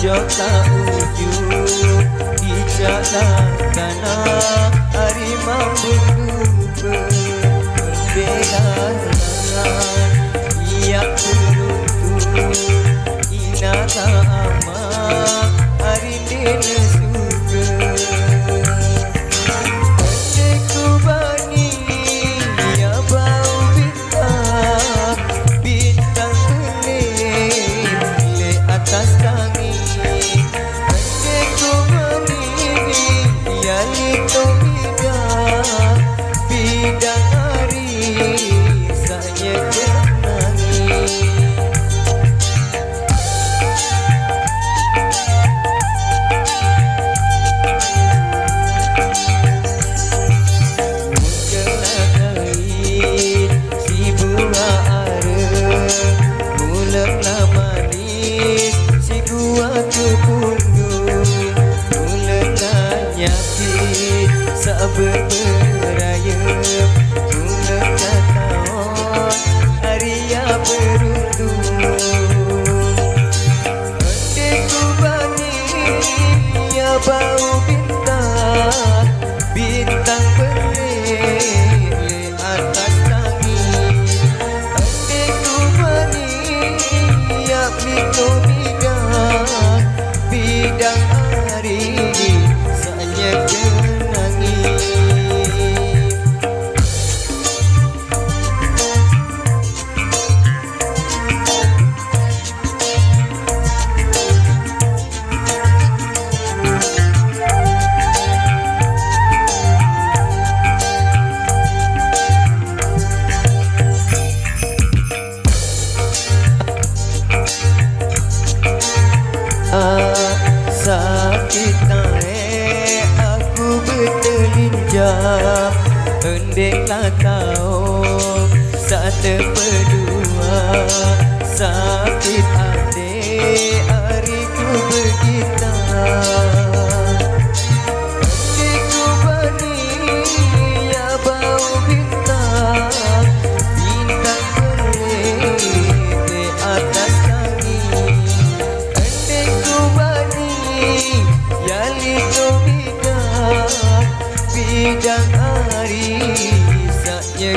Jota ujung Ijatlah tanah Harimau berdua Berbedaan Ia beruntung Inata amat Hari ini suka Kedeku bani Ya bau bintang Bintang benih Le atas tangi Kedeku bani Ya lito bidang Bidang hari Saya kenangi Berperaya Bunga kataon Haria beruntung Kedeku bani Ya bau bintang Bintang berlele atas langit Kedeku bani Ya pelito bidang Bidang hari Saatnya kenangi Sakit aku bertelinjam Hendaklah tahu saat berdua Sakit adik hariku bergitar Kedeku bani ya bau bintang Bintang berlele atas langit Kedeku bani ya lito bidang Bidang hari saatnya